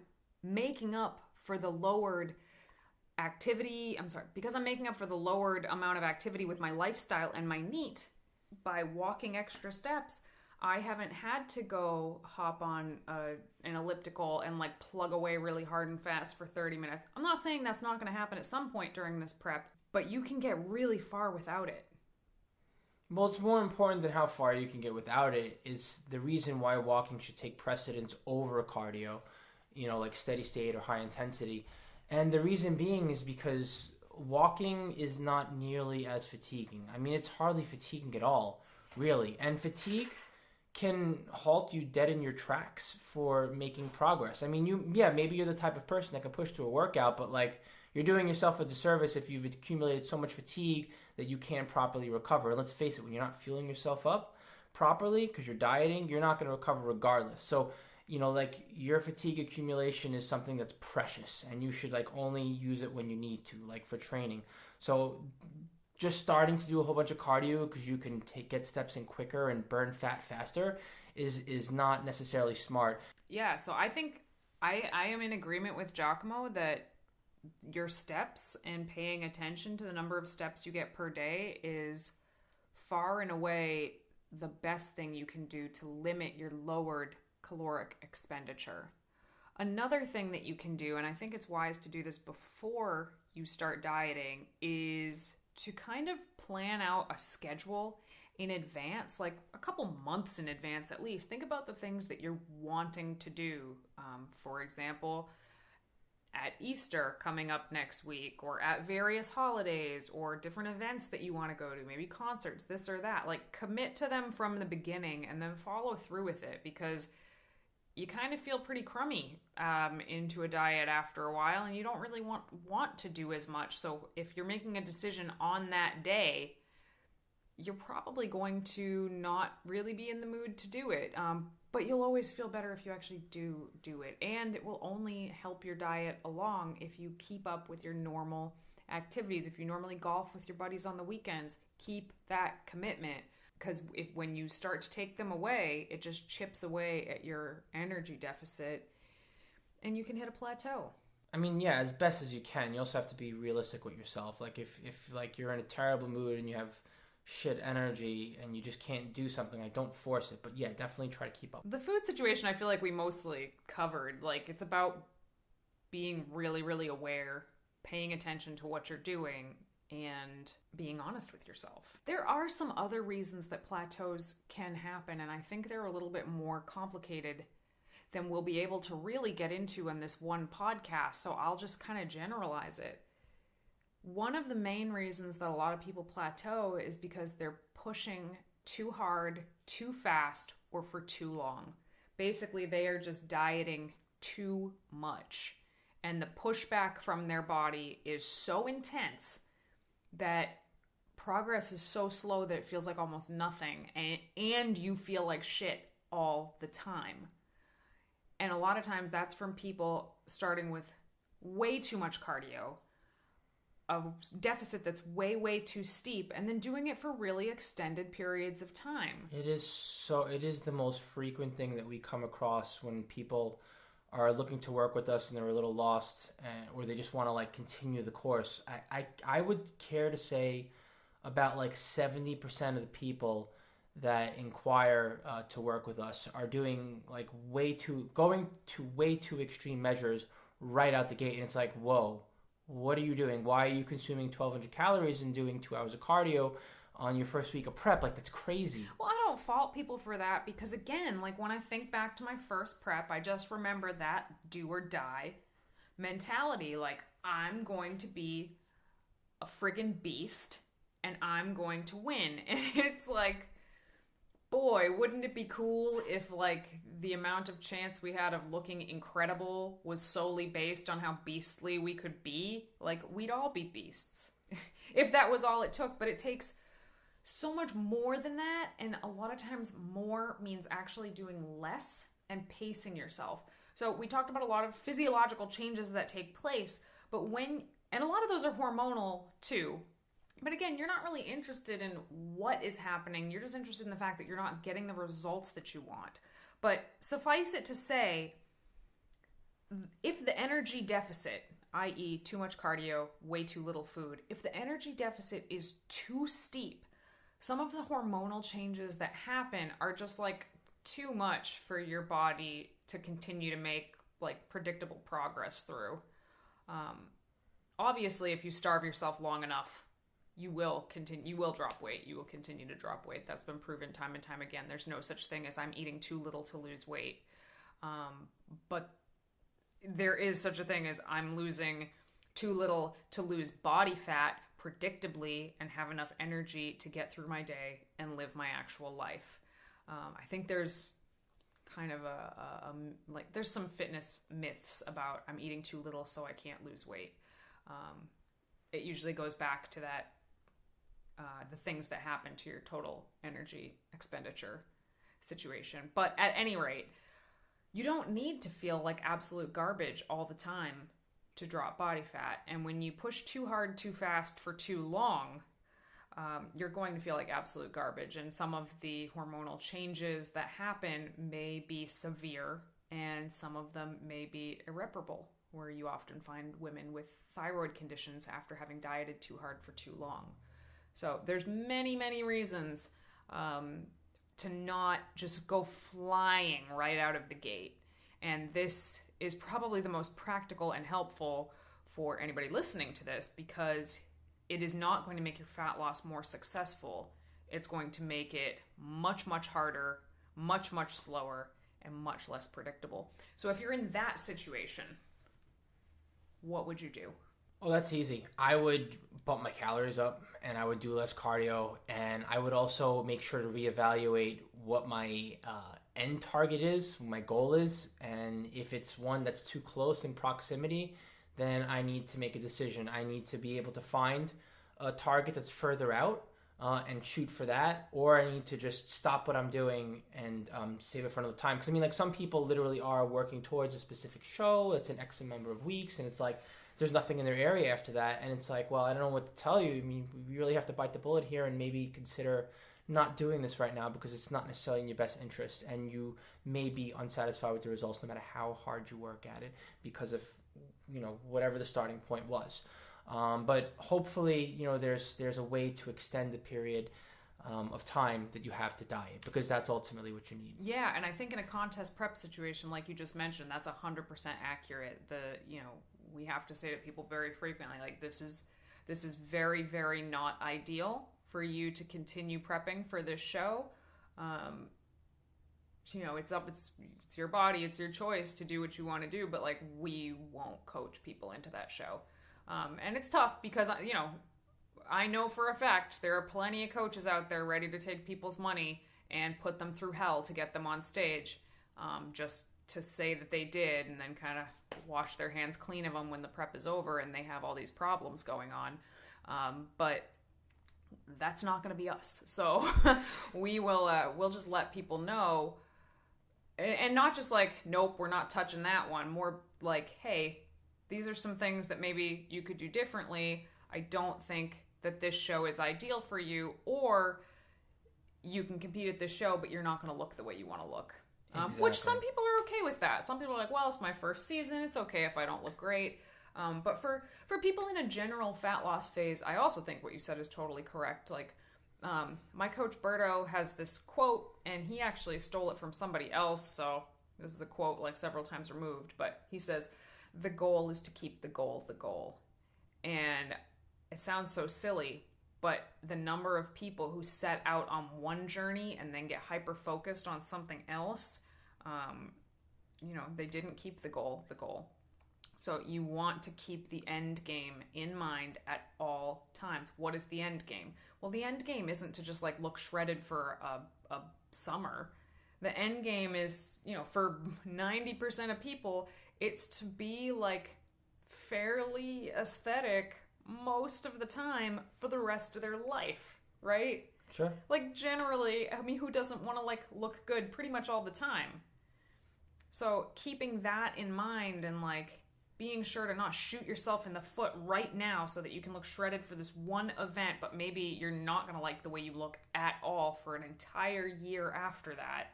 making up for the lowered amount of activity with my lifestyle and my NEAT by walking extra steps, I haven't had to go hop on an elliptical and like plug away really hard and fast for 30 minutes. I'm not saying that's not going to happen at some point during this prep, but you can get really far without it. Well, it's more important than how far you can get without it is the reason why walking should take precedence over cardio, like steady state or high intensity. And the reason being is because walking is not nearly as fatiguing. I mean, it's hardly fatiguing at all, really. And fatigue can halt you dead in your tracks for making progress. I mean, maybe you're the type of person that can push through a workout, but like you're doing yourself a disservice if you've accumulated so much fatigue that you can't properly recover. Let's face it, when you're not fueling yourself up properly because you're dieting, you're not going to recover regardless. So, like your fatigue accumulation is something that's precious and you should like only use it when you need to, like for training. So just starting to do a whole bunch of cardio because you can get steps in quicker and burn fat faster is not necessarily smart. Yeah, so I think I am in agreement with 𝐬𝐿𝐫 that your steps and paying attention to the number of steps you get per day is far and away the best thing you can do to limit your lowered caloric expenditure. Another thing that you can do, and I think it's wise to do this before you start dieting, is to kind of plan out a schedule in advance, like a couple months in advance at least. Think about the things that you're wanting to do. For example, at Easter coming up next week, or at various holidays, or different events that you want to go to, maybe concerts, this or that. Like, commit to them from the beginning and then follow through with it, because you kind of feel pretty crummy into a diet after a while, and you don't really want to do as much. So if you're making a decision on that day, you're probably going to not really be in the mood to do it. But you'll always feel better if you actually do it. And it will only help your diet along if you keep up with your normal activities. If you normally golf with your buddies on the weekends, keep that commitment. Because when you start to take them away, it just chips away at your energy deficit and you can hit a plateau. I mean, yeah, as best as you can. You also have to be realistic with yourself. Like if like you're in a terrible mood and you have shit energy and you just can't do something, like don't force it. But yeah, definitely try to keep up. The food situation, I feel like we mostly covered. Like, it's about being really, really aware, paying attention to what you're doing, and being honest with yourself. There are some other reasons that plateaus can happen, and I think they're a little bit more complicated than we'll be able to really get into in this one podcast, so I'll just kind of generalize it. One of the main reasons that a lot of people plateau is because they're pushing too hard, too fast, or for too long. Basically, they are just dieting too much, and the pushback from their body is so intense that progress is so slow that it feels like almost nothing, and you feel like shit all the time. And a lot of times that's from people starting with way too much cardio, a deficit that's way, way too steep, and then doing it for really extended periods of time. It is the most frequent thing that we come across when people are looking to work with us and they're a little lost, or they just want to like continue the course, I would care to say about like 70% of the people that inquire to work with us are doing like going to way too extreme measures right out the gate. And it's like, whoa, what are you doing? Why are you consuming 1,200 calories and doing 2 hours of cardio on your first week of prep? Like, that's crazy. Well, I don't fault people for that because, again, like when I think back to my first prep, I just remember that do or die mentality. Like, I'm going to be a friggin' beast and I'm going to win. And it's like, boy, wouldn't it be cool if like the amount of chance we had of looking incredible was solely based on how beastly we could be? Like, we'd all be beasts if that was all it took. But it takes so much more than that, and a lot of times more means actually doing less and pacing yourself. So we talked about a lot of physiological changes that take place, but and a lot of those are hormonal too. But again, you're not really interested in what is happening. You're just interested in the fact that you're not getting the results that you want. But suffice it to say, if the energy deficit, i.e. too much cardio, way too little food, if the energy deficit is too steep, some of the hormonal changes that happen are just like too much for your body to continue to make like predictable progress through. Obviously, if you starve yourself long enough, you will drop weight. You will continue to drop weight. That's been proven time and time again. There's no such thing as I'm eating too little to lose weight. But there is such a thing as I'm losing too little to lose body fat predictably and have enough energy to get through my day and live my actual life. I think there's kind of there's some fitness myths about I'm eating too little so I can't lose weight. It usually goes back to that the things that happen to your total energy expenditure situation. But at any rate, you don't need to feel like absolute garbage all the time to drop body fat. And when you push too hard, too fast for too long, you're going to feel like absolute garbage. And some of the hormonal changes that happen may be severe, and some of them may be irreparable, where you often find women with thyroid conditions after having dieted too hard for too long. So there's many, many reasons to not just go flying right out of the gate. And this is probably the most practical and helpful for anybody listening to this, because it is not going to make your fat loss more successful. It's going to make it much, much harder, much, much slower, and much less predictable. So if you're in that situation, what would you do? Oh, that's easy. I would bump my calories up and I would do less cardio, and I would also make sure to reevaluate what my end target is, what my goal is, and if it's one that's too close in proximity, then I need to make a decision. I need to be able to find a target that's further out and shoot for that, or I need to just stop what I'm doing and save it for another time. Because I mean, like, some people literally are working towards a specific show. It's an X number of weeks, and it's like there's nothing in their area after that, and it's like, well, I don't know what to tell you. I mean, we really have to bite the bullet here and maybe consider not doing this right now because it's not necessarily in your best interest, and you may be unsatisfied with the results no matter how hard you work at it because of, you know, whatever the starting point was. But hopefully, you know, there's a way to extend the period of time that you have to diet, because that's ultimately what you need. Yeah, and I think in a contest prep situation, like you just mentioned, that's 100% accurate. We have to say to people very frequently, like, this is very, very not ideal for you to continue prepping for this show. It's your body, it's your choice to do what you want to do, but like, we won't coach people into that show. And it's tough because, I know for a fact there are plenty of coaches out there ready to take people's money and put them through hell to get them on stage, just to say that they did, and then kind of wash their hands clean of them when the prep is over and they have all these problems going on. But that's not going to be us. So we'll just let people know, and not just like, nope, we're not touching that one. More like, hey, these are some things that maybe you could do differently. I don't think that this show is ideal for you, or you can compete at this show, but you're not going to look the way you want to look. Which some people are okay with that. Some people are like, well, it's my first season. It's okay if I don't look great. But for people in a general fat loss phase, I also think what you said is totally correct. Like, my coach Berto has this quote, and he actually stole it from somebody else. So this is a quote like several times removed, but he says, the goal is to keep the goal the goal. And it sounds so silly, but the number of people who set out on one journey and then get hyper-focused on something else, they didn't keep the goal the goal. So you want to keep the end game in mind at all times. What is the end game? Well, the end game isn't to just like look shredded for a summer. The end game is, for 90% of people, it's to be like fairly aesthetic most of the time for the rest of their life, right? Sure. Like generally, I mean, who doesn't want to like look good pretty much all the time? So keeping that in mind and like being sure to not shoot yourself in the foot right now so that you can look shredded for this one event, but maybe you're not going to like the way you look at all for an entire year after that.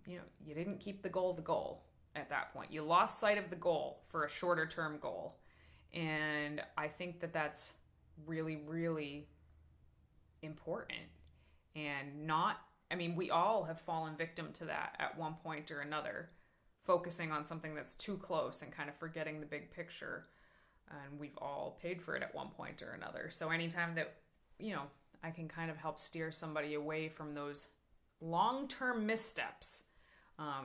You didn't keep the goal at that point. You lost sight of the goal for a shorter term goal. And I think that that's really, really important. And we all have fallen victim to that at one point or another, focusing on something that's too close and kind of forgetting the big picture. And we've all paid for it at one point or another. So anytime that, I can kind of help steer somebody away from those long-term missteps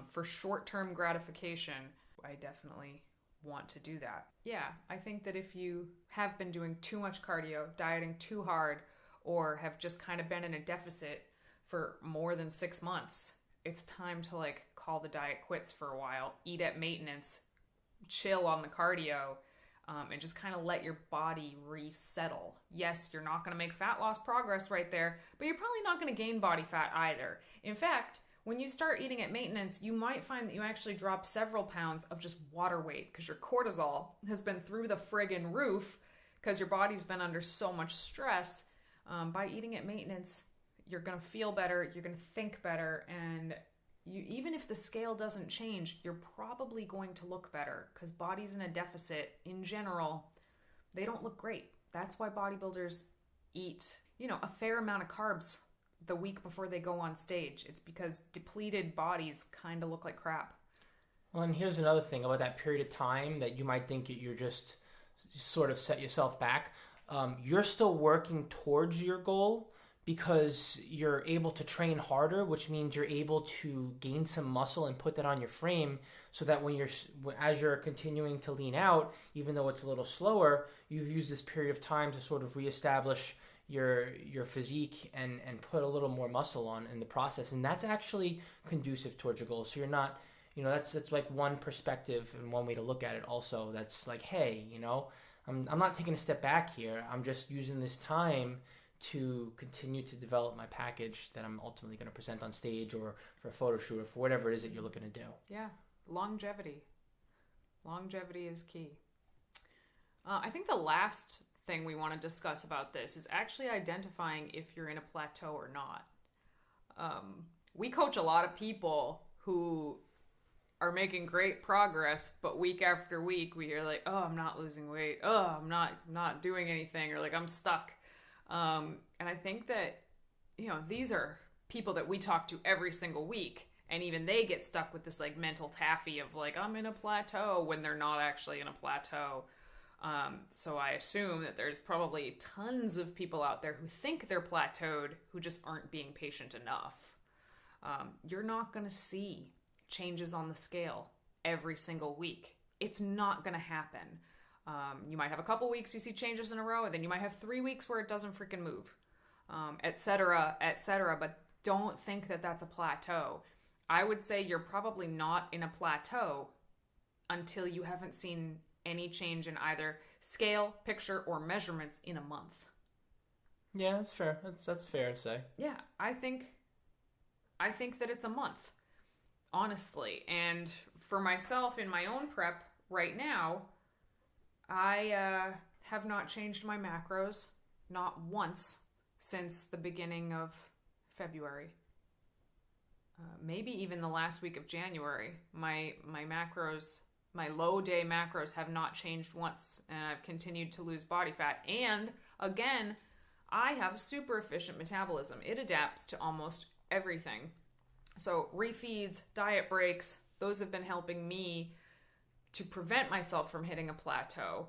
for short-term gratification, I definitely want to do that. Yeah, I think that if you have been doing too much cardio, dieting too hard, or have just kind of been in a deficit for more than 6 months, it's time to like call the diet quits for a while, eat at maintenance, chill on the cardio, and just kind of let your body resettle. Yes, you're not going to make fat loss progress right there, but you're probably not going to gain body fat either. In fact, when you start eating at maintenance, you might find that you actually drop several pounds of just water weight because your cortisol has been through the friggin' roof because your body's been under so much stress. By eating at maintenance, you're going to feel better, you're going to think better, and even if the scale doesn't change, you're probably going to look better because bodies in a deficit, in general, they don't look great. That's why bodybuilders eat, a fair amount of carbs the week before they go on stage. It's because depleted bodies kind of look like crap. Well, and here's another thing about that period of time that you might think you're just sort of set yourself back. You're still working towards your goal because you're able to train harder, which means you're able to gain some muscle and put that on your frame so that as you're continuing to lean out, even though it's a little slower, you've used this period of time to sort of reestablish your physique and put a little more muscle on in the process. And that's actually conducive towards your goals. So you're not, that's like one perspective and one way to look at it also. That's like, hey, I'm not taking a step back here. I'm just using this time to continue to develop my package that I'm ultimately going to present on stage or for a photo shoot or for whatever it is that you're looking to do. Yeah, longevity. Longevity is key. I think the last thing we want to discuss about this is actually identifying if you're in a plateau or not. We coach a lot of people who are making great progress, but week after week we hear like, oh, I'm not losing weight. Oh, I'm not doing anything, or like I'm stuck. And I think that, these are people that we talk to every single week, and even they get stuck with this like mental taffy of like, I'm in a plateau when they're not actually in a plateau. So I assume that there's probably tons of people out there who think they're plateaued who just aren't being patient enough. You're not going to see changes on the scale every single week. It's not going to happen. You might have a couple weeks you see changes in a row, and then you might have 3 weeks where it doesn't freaking move, etc., etc. But don't think that that's a plateau. I would say you're probably not in a plateau until you haven't seen any change in either scale, picture, or measurements in a month. Yeah, that's fair. That's fair to say. Yeah, I think that it's a month, honestly. And for myself in my own prep right now, I have not changed my macros, not once, since the beginning of February. maybe even the last week of January. My macros, my low day macros have not changed once, and I've continued to lose body fat. And again, I have a super efficient metabolism. It adapts to almost everything. So refeeds, diet breaks, those have been helping me to prevent myself from hitting a plateau.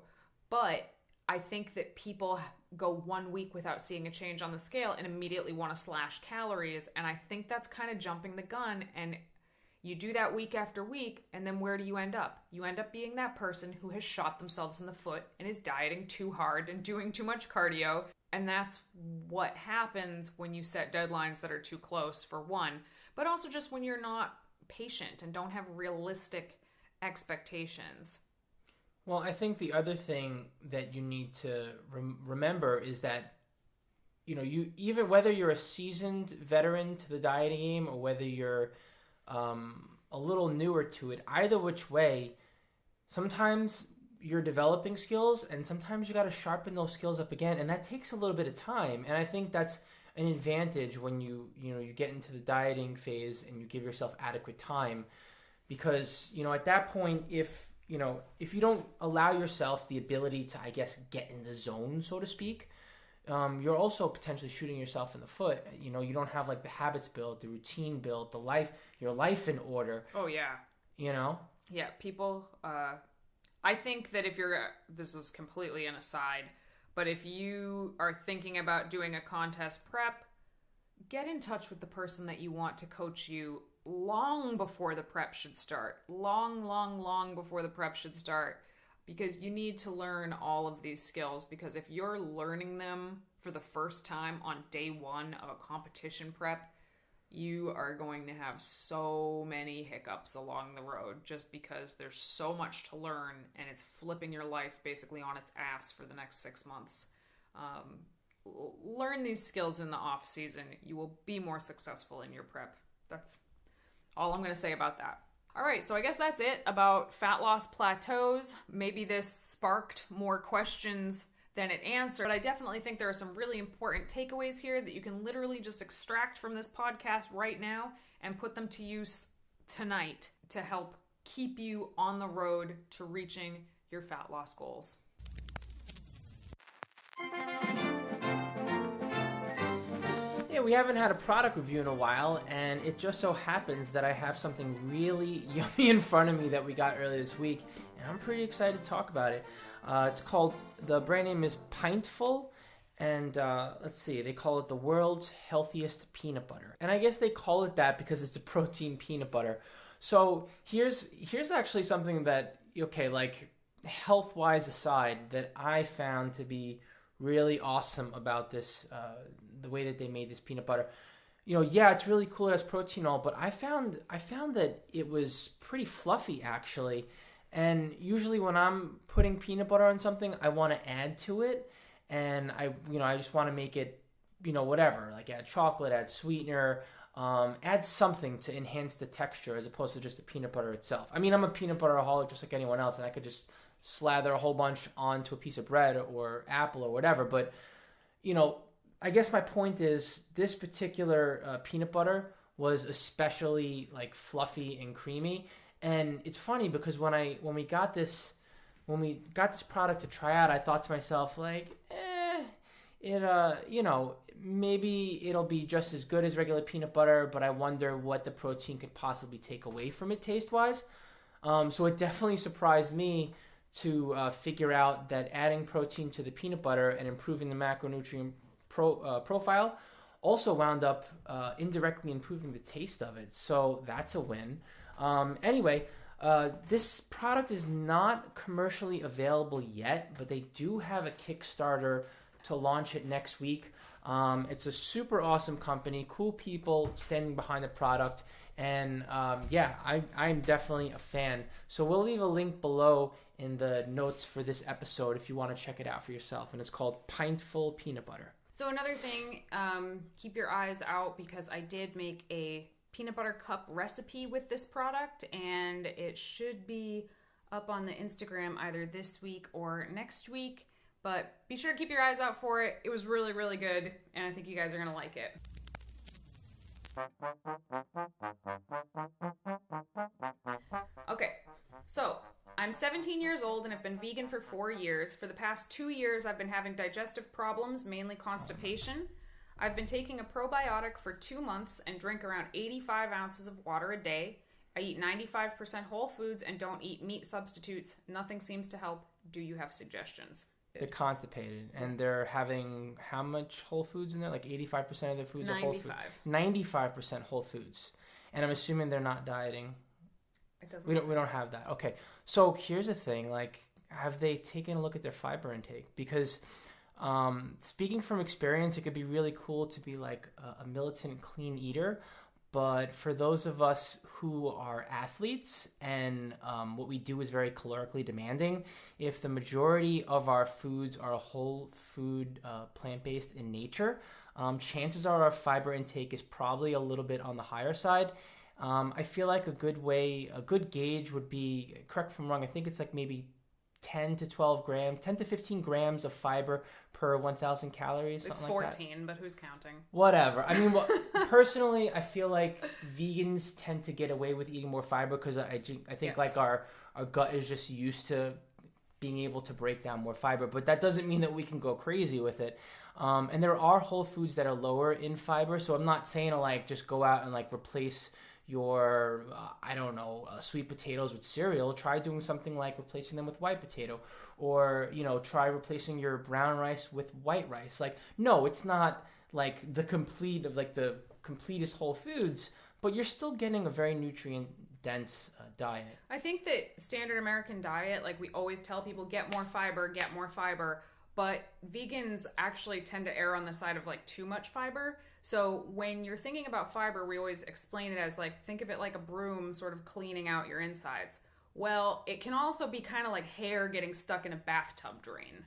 But I think that people go 1 week without seeing a change on the scale and immediately want to slash calories. And I think that's kind of jumping the gun. And you do that week after week, and then where do you end up? You end up being that person who has shot themselves in the foot and is dieting too hard and doing too much cardio. And that's what happens when you set deadlines that are too close, for one, but also just when you're not patient and don't have realistic expectations. Well, I think the other thing that you need to remember is that, you even whether you're a seasoned veteran to the dieting game or whether you're a little newer to it, either which way, sometimes you're developing skills and sometimes you got to sharpen those skills up again, and that takes a little bit of time. And I think that's an advantage when you get into the dieting phase and you give yourself adequate time, because at that point, if you don't allow yourself the ability to, I guess, get in the zone, so to speak, you're also potentially shooting yourself in the foot. You don't have like the habits built, the routine built, your life in order. Oh yeah. Yeah, people, I think that this is completely an aside, but if you are thinking about doing a contest prep, get in touch with the person that you want to coach you long before the prep should start. Long before the prep should start. Because you need to learn all of these skills, because if you're learning them for the first time on day one of a competition prep, you are going to have so many hiccups along the road, just because there's so much to learn and it's flipping your life basically on its ass for the next 6 months. Learn these skills in the off season. You will be more successful in your prep. That's all I'm going to say about that. All right, so I guess that's it about fat loss plateaus. Maybe this sparked more questions than it answered, but I definitely think there are some really important takeaways here that you can literally just extract from this podcast right now and put them to use tonight to help keep you on the road to reaching your fat loss goals. Yeah, we haven't had a product review in a while, and it just so happens that I have something really yummy in front of me that we got earlier this week, and I'm pretty excited to talk about it. The brand name is Pintful, and let's see, they call it the world's healthiest peanut butter. And I guess they call it that because it's a protein peanut butter. So here's actually something that, health-wise aside, that I found to be really awesome about this, the way that they made this peanut butter. It's really cool, it has protein and all, but I found that it was pretty fluffy actually. And usually when I'm putting peanut butter on something, I want to add to it, and I just want to make it, whatever, like add chocolate, add sweetener, add something to enhance the texture as opposed to just the peanut butter itself. I mean, I'm a peanut butteraholic just like anyone else, and I could just slather a whole bunch onto a piece of bread or apple or whatever. But, I guess my point is this particular peanut butter was especially like fluffy and creamy. And it's funny because when we got this product to try out, I thought to myself maybe it'll be just as good as regular peanut butter, but I wonder what the protein could possibly take away from it taste-wise. So it definitely surprised me to figure out that adding protein to the peanut butter and improving the macronutrient profile also wound up indirectly improving the taste of it. So that's a win. Anyway, this product is not commercially available yet, but they do have a Kickstarter to launch it next week. It's a super awesome company, cool people standing behind the product, and I'm definitely a fan. So we'll leave a link below in the notes for this episode if you want to check it out for yourself, and it's called Pintful Peanut Butter. So another thing, keep your eyes out, because I did make a peanut butter cup recipe with this product, and it should be up on the Instagram either this week or next week, but be sure to keep your eyes out for it. It was really, really good, and I think you guys are going to like it. Okay, so I'm 17 years old and have been vegan for 4 years. For the past 2 years, I've been having digestive problems, mainly constipation. I've been taking a probiotic for 2 months and drink around 85 ounces of water a day. I eat 95% whole foods and don't eat meat substitutes. Nothing seems to help. Do you have suggestions? They're constipated, and they're having how much whole foods in there? Like 85% of their foods are whole foods. 95% whole foods. And I'm assuming they're not dieting. It doesn't. We don't have that. Okay. So here's the thing. Like, have they taken a look at their fiber intake? Because speaking from experience, it could be really cool to be like a militant clean eater. But for those of us who are athletes and what we do is very calorically demanding, if the majority of our foods are whole food, plant-based in nature, chances are our fiber intake is probably a little bit on the higher side. I feel like a good gauge would be, correct me if I'm wrong, I think it's like maybe 10 to 15 grams of fiber per 1,000 calories. It's 14, but who's counting? Whatever. I mean, personally, I feel like vegans tend to get away with eating more fiber because I think like our gut is just used to being able to break down more fiber. But that doesn't mean that we can go crazy with it. And there are whole foods that are lower in fiber. So I'm not saying to like just go out and like replace your, sweet potatoes with cereal. Try doing something like replacing them with white potato, or, try replacing your brown rice with white rice. Like, no, it's not like the completest whole foods, but you're still getting a very nutrient dense diet. I think that standard American diet, like we always tell people, get more fiber, but vegans actually tend to err on the side of like too much fiber. So when you're thinking about fiber, we always explain it as like, think of it like a broom sort of cleaning out your insides. Well, it can also be kind of like hair getting stuck in a bathtub drain.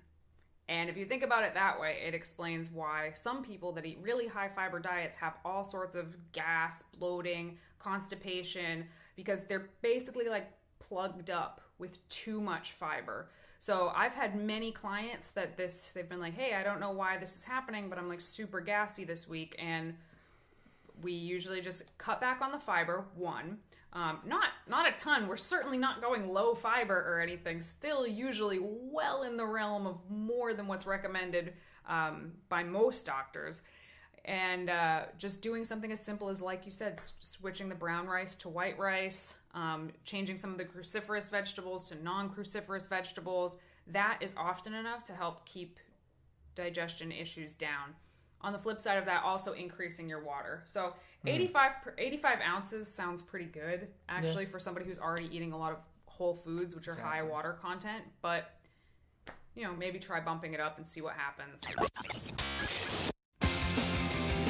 And if you think about it that way, it explains why some people that eat really high fiber diets have all sorts of gas, bloating, constipation, because they're basically like plugged up with too much fiber. So I've had many clients that they've been like, hey, I don't know why this is happening, but I'm like super gassy this week. And we usually just cut back on the fiber, one. Not a ton. We're certainly not going low fiber or anything. Still usually well in the realm of more than what's recommended by most doctors. And just doing something as simple as, like you said, switching the brown rice to white rice, changing some of the cruciferous vegetables to non-cruciferous vegetables. That is often enough to help keep digestion issues down. On the flip side of that, also increasing your water. So 85 ounces sounds pretty good, actually, for somebody who's already eating a lot of whole foods, which are high water content. But, maybe try bumping it up and see what happens.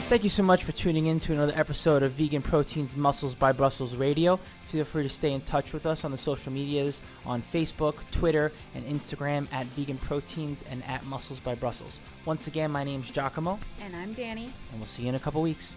Thank you so much for tuning in to another episode of Vegan Proteins Muscles by Brussels Radio. Feel free to stay in touch with us on the social medias on Facebook, Twitter, and Instagram at Vegan Proteins and at Muscles by Brussels. Once again, my name's 𝐬𝐿𝐫𝐿. And I'm Danny. And we'll see you in a couple weeks.